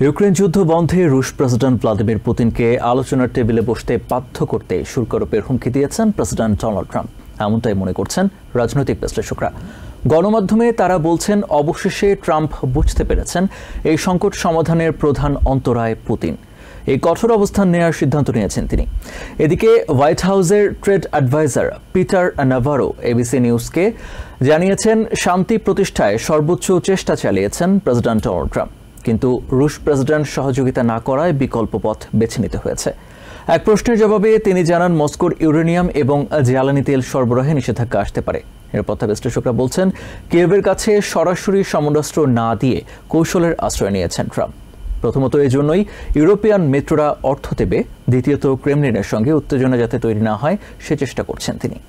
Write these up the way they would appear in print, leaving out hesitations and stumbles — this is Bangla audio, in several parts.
ইউক্রেন যুদ্ধ বন্ধে রুশ প্রেসিডেন্ট ভ্লাদিমির পুতিনকে আলোচনার টেবিলে বসতে বাধ্য করতে শুল্ক আরোপের হুমকি দিয়েছেন প্রেসিডেন্ট ডোনাল্ড ট্রাম্প। এমনটাই মনে করছেন রাজনৈতিক বিশ্লেষকরা। গণমাধ্যমে তারা বলছেন, অবশেষে ট্রাম্প বুঝতে পেরেছেন এই সংকট সমাধানের প্রধান অন্তরায় পুতিন। এই কঠোর অবস্থান নেওয়ার সিদ্ধান্ত নিয়েছেন তিনি। এদিকে হোয়াইট হাউসের trade adviser Peter Navarro ABC নিউজকে জানিয়েছেন, শান্তি প্রতিষ্ঠায় সর্বোচ্চ চেষ্টা চালিয়েছেন প্রেসিডেন্ট ডোনাল্ড ট্রাম্প, কিন্তু রুশ প্রেসিডেন্ট সহযোগিতা না করায় বিকল্প পথ বেছে নিতে হয়েছে। এক প্রশ্নের জবাবে তিনি জানান, মস্কোর ইউরেনিয়াম এবং জ্বালানি তেল সরবরাহে নিষেধাজ্ঞা আসতে পারে। নিরাপত্তা বিশ্লেষকরা বলছেন, কিয়েভের কাছে সরাসরি সমরাস্ত্র না দিয়ে কৌশলের আশ্রয় নিয়েছেন ট্রাম্প। প্রথমত এই জন্যই ইউরোপিয়ান মিত্ররা অর্থ দেবে, দ্বিতীয়ত ক্রেমলিনের সঙ্গে উত্তেজনা যাতে তৈরি না হয় সে চেষ্টা করছেন তিনি।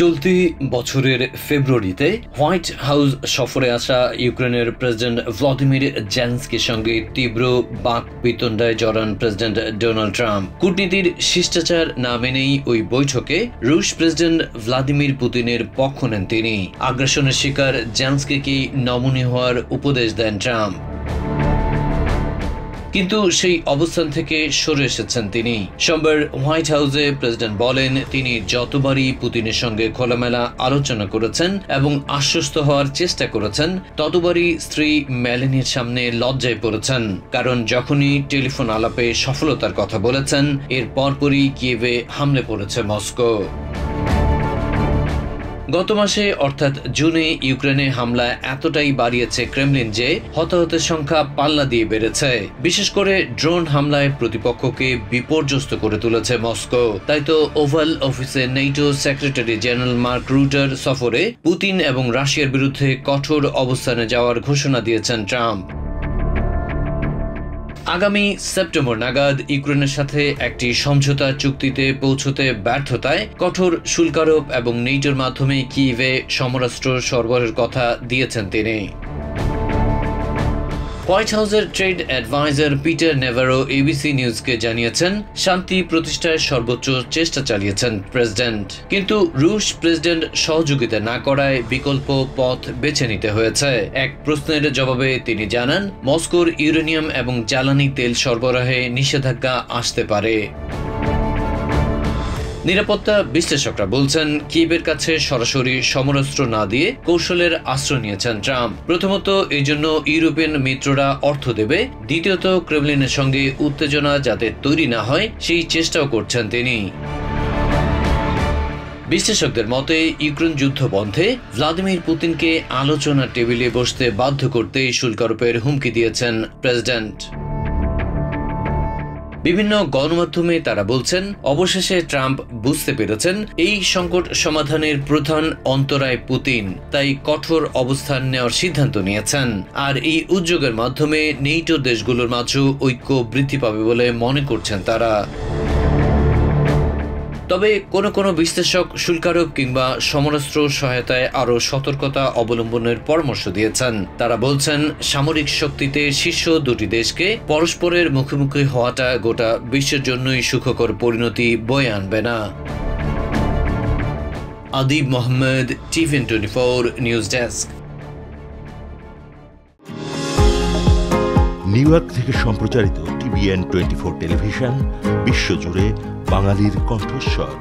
চলতি বছরের ফেব্রুয়ারিতে হোয়াইট হাউস সফরে আসা ইউক্রেনের প্রেসিডেন্ট ভ্লাদিমির জেলেনস্কির সঙ্গে তীব্র বাকবিতণ্ডায় জড়ান প্রেসিডেন্ট ডোনাল্ড ট্রাম্প। কূটনীতির শিষ্টাচার না মেনেই ওই বৈঠকে রুশ প্রেসিডেন্ট ভ্লাদিমির পুতিনের পক্ষ নেন তিনি। আগ্রাসনের শিকার জেলেনস্কিকে নমনীয় হওয়ার উপদেশ দেন ট্রাম্প, কিন্তু সেই অবস্থান থেকে সরে এসেছেন তিনি। সোমবার হোয়াইট হাউসে প্রেসিডেন্ট বলেন, তিনি যতবারই পুতিনের সঙ্গে খোলামেলা আলোচনা করেছেন এবং আশ্বস্ত হওয়ার চেষ্টা করেছেন, ততবারই স্ত্রী মেলানির সামনে লজ্জায় পড়েছেন। কারণ যখনই টেলিফোন আলাপে সফলতার কথা বলেছেন, এর পরপরই কিয়েভে হামলে পড়েছে মস্কো। গত মাসে অর্থাৎ জুনে ইউক্রেনে হামলা এতটাই বাড়িয়েছে ক্রেমলিন যে হতাহতের সংখ্যা পাল্লা দিয়ে বেড়েছে। বিশেষ করে ড্রোন হামলায় প্রতিপক্ষকে বিপর্যস্ত করে তুলেছে মস্কো। তাই তো ওভাল অফিসে নেটো সেক্রেটারি জেনারেল মার্ক রুটার সফরে পুতিন এবং রাশিয়ার বিরুদ্ধে কঠোর অবস্থানে যাওয়ার ঘোষণা দিয়েছেন ট্রাম্প। আগামী সেপ্টেম্বর নাগাদ ইউক্রেনের সাথে একটি সমঝোতা চুক্তিতে পৌঁছতে ব্যর্থতায় কঠোর শুল্ক আরোপ এবং নেটোর মাধ্যমে কিয়েভে সমরাস্ত্র সরবরাহের কথা দিয়েছেন তিনি। হোয়াইট হাউসের trade adviser Peter Navarro ABC নিউজকে জানিয়েছেন, শান্তি প্রতিষ্ঠায় সর্বোচ্চ চেষ্টা চালিয়েছেন প্রেসিডেন্ট, কিন্তু রুশ প্রেসিডেন্ট সহযোগিতা না করায় বিকল্প পথ বেছে নিতে হয়েছে। এক প্রশ্নের জবাবে তিনি জানান, মস্কোর ইউরেনিয়াম এবং জ্বালানি তেল সরবরাহে নিষেধাজ্ঞা আসতে পারে। নিরাপত্তা বিশ্লেষকরা বলছেন, কিয়েভের কাছে সরাসরি সমরাস্ত্র না দিয়ে কৌশলের আশ্রয় নিয়েছেন ট্রাম্প। প্রথমত এই জন্য ইউরোপিয়ান মিত্ররা অর্থ দেবে, দ্বিতীয়ত ক্রেমলিনের সঙ্গে উত্তেজনা যাতে তৈরি না হয় সেই চেষ্টাও করছেন তিনি। বিশ্লেষকদের মতে, ইউক্রেন যুদ্ধ বন্ধে ভ্লাদিমির পুতিনকে আলোচনার টেবিলে বসতে বাধ্য করতে শুল্ক আরোপের হুমকি দিয়েছেন প্রেসিডেন্ট। বিভিন্ন গণমাধ্যমে তারা বলছেন, অবশেষে ট্রাম্প বুঝতে পেরেছেন এই সংকট সমাধানের প্রধান অন্তরায় পুতিন, তাই কঠোর অবস্থান নেওয়ার সিদ্ধান্ত নিয়েছেন। আর এই উদ্যোগের মাধ্যমে নেটো দেশগুলোর মাঝেও ঐক্য বৃদ্ধি পাবে বলে মনে করছেন তারা। তবে কোনো বিশ্লেষক শুল্কারোপ কিংবা সমরাস্ত্র সহায়তায় আরও সতর্কতা অবলম্বনের পরামর্শ দিয়েছেন। তারা বলছেন, সামরিক শক্তিতে শীর্ষ দুটি দেশকে পরস্পরের মুখোমুখি হওয়াটা গোটা বিশ্বের জন্যই সুখকর পরিণতি বয়ে আনবে না। Adib Mohammad, TVN 24 news desk. New York থেকে সম্প্রচারিত টিভিএন 24 টেলিভিশন বিশ্বজুড়ে বাঙালির কণ্ঠস্বর।